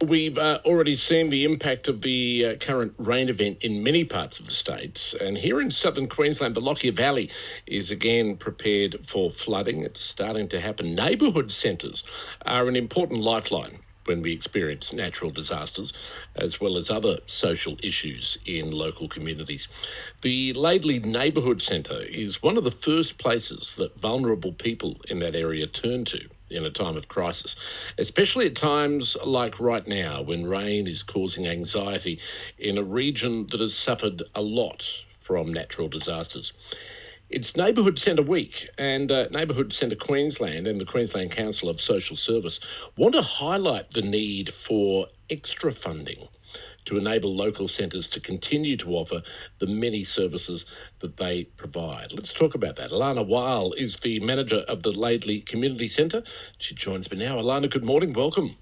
We've already seen the impact of the current rain event in many parts of the state. And here in southern Queensland, the Lockyer Valley is again prepared for flooding. It's starting to happen. Neighbourhood centres are an important lifeline when we experience natural disasters, as well as other social issues in local communities. The Laidley Neighbourhood Centre is one of the first places that vulnerable people in that area turn to in a time of crisis, especially at times like right now when rain is causing anxiety in a region that has suffered a lot from natural disasters. It's Neighbourhood Centre Week, and Neighbourhood Centre Queensland and the Queensland Council of Social Service want to highlight the need for extra funding to enable local centres to continue to offer the many services that they provide. Let's talk about that. Alana Wahl is the manager of the Laidley Community Centre. She joins me now. Alana, good morning. Welcome.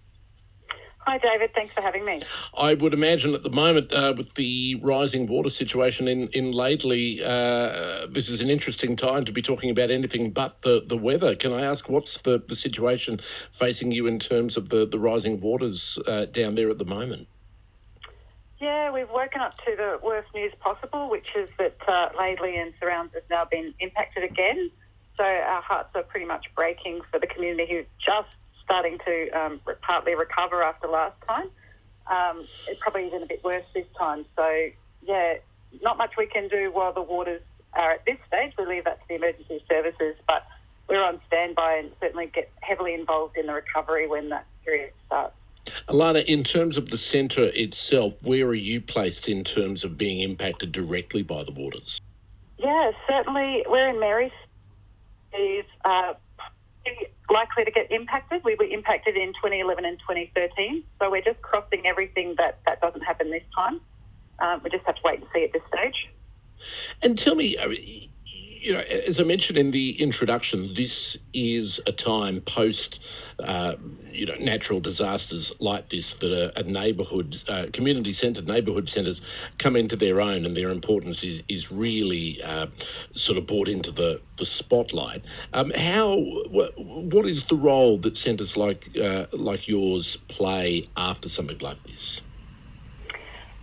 Hi, David. Thanks for having me. I would imagine at the moment, with the rising water situation in Laidley, this is an interesting time to be talking about anything but the weather. Can I ask what's the situation facing you in terms of the rising waters down there at the moment? Yeah, we've woken up to the worst news possible, which is that Laidley and surrounds has now been impacted again. So our hearts are pretty much breaking for the community who's just starting to partly recover after last time. It's probably even a bit worse this time. So, yeah, not much we can do while the waters are at this stage. We leave that to the emergency services, but we're on standby and certainly get heavily involved in the recovery when that period starts. Alana, in terms of the centre itself, where are you placed in terms of being impacted directly by the waters? Yeah, certainly we're in Mary's. Is likely to get impacted. We were impacted in 2011 and 2013, so we're just crossing everything that doesn't happen this time. We just have to wait and see at this stage. And tell me, as I mentioned in the introduction, this is a time post, natural disasters like this that a neighbourhood, community-centred neighbourhood centres come into their own, and their importance is really sort of brought into the spotlight. What is the role that centres like yours play after something like this?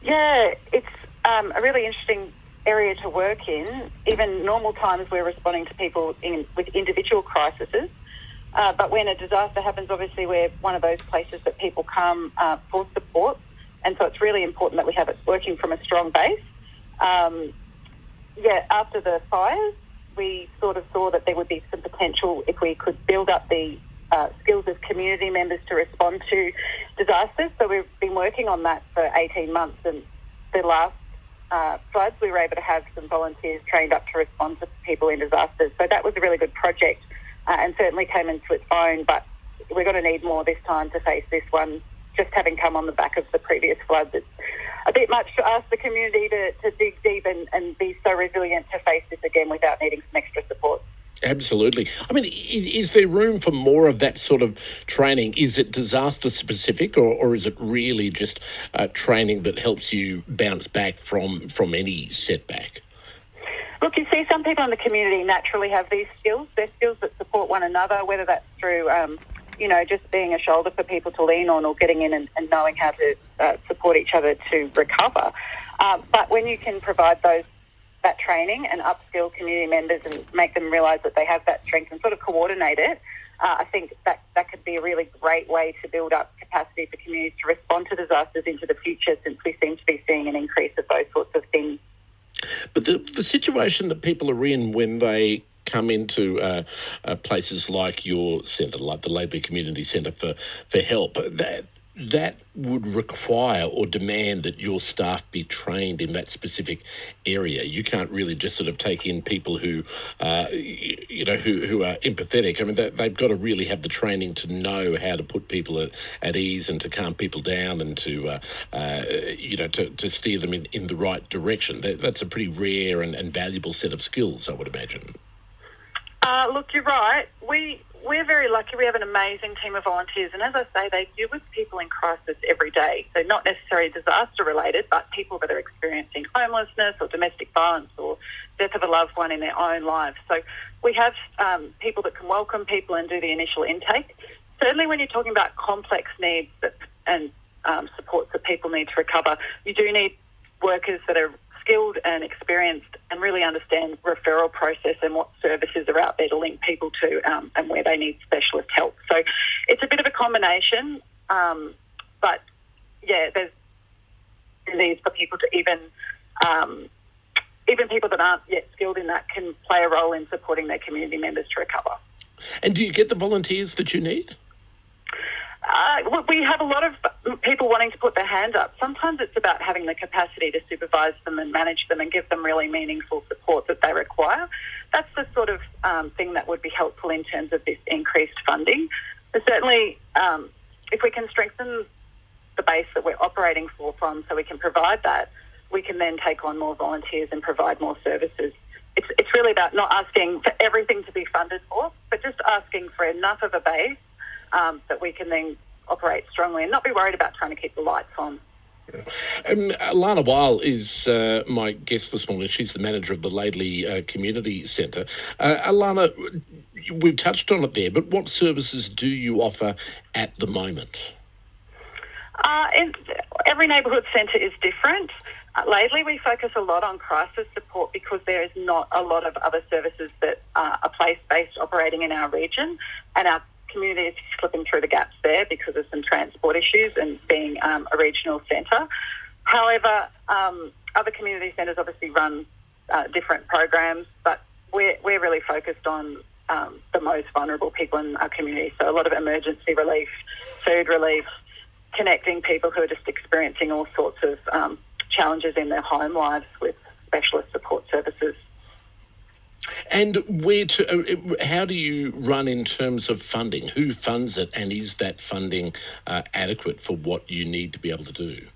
Yeah, it's a really interesting area to work in. Even normal times we're responding to people with individual crises, but when a disaster happens, obviously we're one of those places that people come for support, and so it's really important that we have it working from a strong base. After the fires, we sort of saw that there would be some potential if we could build up the skills of community members to respond to disasters. So we've been working on that for 18 months, and the last floods, we were able to have some volunteers trained up to respond to people in disasters. So that was a really good project and certainly came into its own, but we're going to need more this time to face this one, just having come on the back of the previous floods. It's a bit much to ask the community to dig deep and be so resilient to face this again without needing some extra support. Absolutely. I mean, is there room for more of that sort of training? Is it disaster specific, or is it really just training that helps you bounce back from any setback? Look, you see some people in the community naturally have these skills. They're skills that support one another, whether that's through, just being a shoulder for people to lean on, or getting in and knowing how to support each other to recover. But when you can provide that training and upskill community members and make them realise that they have that strength and sort of coordinate it, I think that could be a really great way to build up capacity for communities to respond to disasters into the future, since we seem to be seeing an increase of those sorts of things. But the situation that people are in when they come into places like your centre, like the Laidley Community Centre for help, that would require or demand that your staff be trained in that specific area. You can't really just sort of take in people who are empathetic. I mean, they've got to really have the training to know how to put people at ease and to calm people down and to steer them in the right direction. That's a pretty rare and valuable set of skills, I would imagine. Look, you're right. We're very lucky. We have an amazing team of volunteers, and as I say, they deal with people in crisis every day. So not necessarily disaster related, but people that are experiencing homelessness or domestic violence or death of a loved one in their own lives. So we have people that can welcome people and do the initial intake. Certainly when you're talking about complex needs and supports that people need to recover. You do need workers that are skilled and experienced and really understand referral process and what services are out there to link people to and where they need specialist help. So it's a bit of a combination, but yeah, there's needs for people to even people that aren't yet skilled in that can play a role in supporting their community members to recover. And do you get the volunteers that you need? We have a lot of people wanting to put their hand up. Sometimes it's about having the capacity to supervise them and manage them and give them really meaningful support that they require. That's the sort of thing that would be helpful in terms of this increased funding. But certainly, if we can strengthen the base that we're operating from so we can provide that, we can then take on more volunteers and provide more services. It's really about not asking for everything to be funded for, but just asking for enough of a base that we can then operate strongly and not be worried about trying to keep the lights on. Alana Wahl is my guest this morning. She's the manager of the Laidley Community Centre. Alana, we've touched on it there, but what services do you offer at the moment? Every neighbourhood centre is different. Lately, we focus a lot on crisis support because there is not a lot of other services that are place-based operating in our region, and our community is slipping through the gaps there because of some transport issues and being a regional centre. However, other community centres obviously run different programs, but we're really focused on the most vulnerable people in our community. So a lot of emergency relief, food relief, connecting people who are just experiencing all sorts of challenges in their home lives with specialist support services. And how do you run in terms of funding? Who funds it, and is that funding adequate for what you need to be able to do?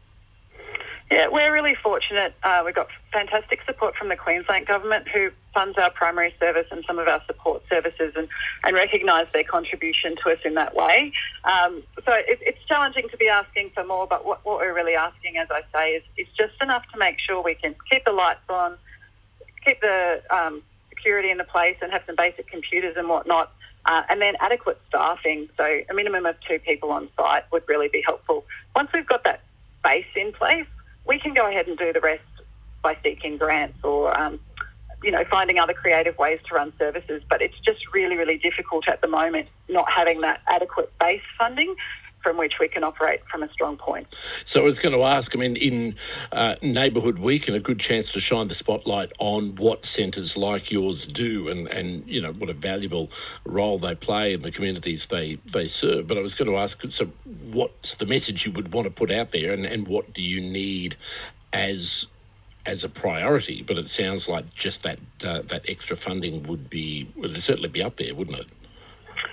Yeah, we're really fortunate. We've got fantastic support from the Queensland Government, who funds our primary service and some of our support services and recognise their contribution to us in that way. So it's challenging to be asking for more, but what we're really asking, as I say, is just enough to make sure we can keep the lights on, keep the security in the place and have some basic computers and whatnot, and then adequate staffing. So a minimum of 2 people on site would really be helpful. Once we've got that base in place, we can go ahead and do the rest by seeking grants or, finding other creative ways to run services. But it's just really, really difficult at the moment not having that adequate base funding from which we can operate from a strong point. So I was going to ask, in Neighbourhood Week, and a good chance to shine the spotlight on what centres like yours do and what a valuable role they play in the communities they serve. But I was going to ask, so what's the message you would want to put out there, and what do you need as a priority? But it sounds like just that extra funding would certainly be up there, wouldn't it?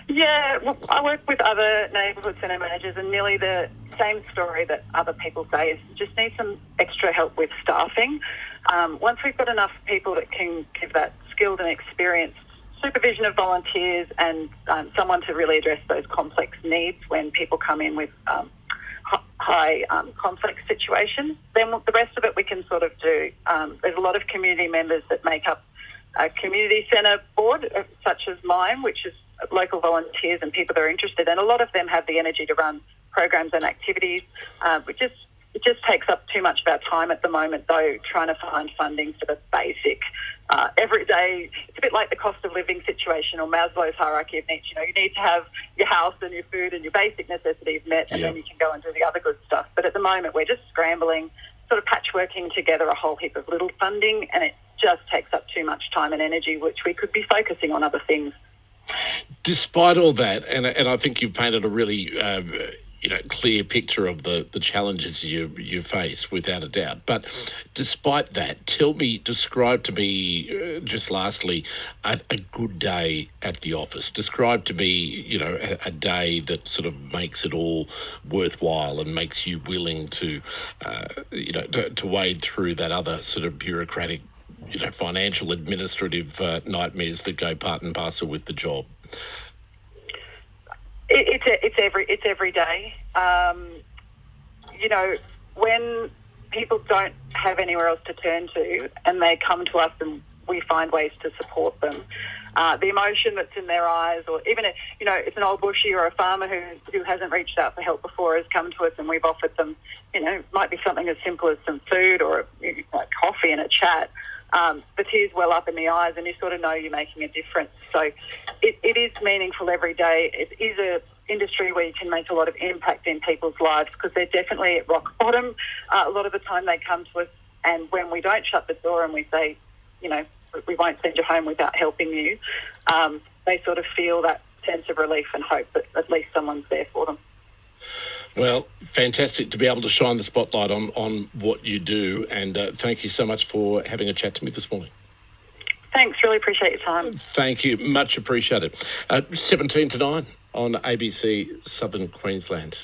Yeah, well, I work with other neighbourhood centre managers, and nearly the same story that other people say is just need some extra help with staffing. Once we've got enough people that can give that skilled and experienced supervision of volunteers and someone to really address those complex needs when people come in with high complex situations, then the rest of it we can sort of do. There's a lot of community members that make up a community centre board, such as mine, which is local volunteers and people that are interested, and a lot of them have the energy to run programs and activities. It just takes up too much of our time at the moment, though, trying to find funding for the basic everyday. It's a bit like the cost of living situation or Maslow's hierarchy of needs. You need to have your house and your food and your basic necessities met, and then you can go and do the other good stuff. But at the moment, we're just scrambling, sort of patchworking together a whole heap of little funding, and it just takes up too much time and energy, which we could be focusing on other things. Despite all that, and I think you've painted a really clear picture of the challenges you face, without a doubt. But despite that, describe to me, just lastly, a good day at the office. Describe to me, a day that sort of makes it all worthwhile and makes you willing to wade through that other sort of bureaucratic, financial, administrative nightmares that go part and parcel with the job. It's every day. When people don't have anywhere else to turn to and they come to us and we find ways to support them, the emotion that's in their eyes, or even if, it's an old bushie or a farmer who hasn't reached out for help before has come to us and we've offered them, it might be something as simple as some food or like coffee and a chat. The tears well up in the eyes and you sort of know you're making a difference. So it is meaningful every day. It is a industry where you can make a lot of impact in people's lives because they're definitely at rock bottom. A lot of the time they come to us, and when we don't shut the door and we say, we won't send you home without helping you, they sort of feel that sense of relief and hope that at least someone's there for them. Well, fantastic to be able to shine the spotlight on what you do, and thank you so much for having a chat to me this morning. Thanks, really appreciate your time. Thank you, much appreciated. 17 to 9 on ABC Southern Queensland.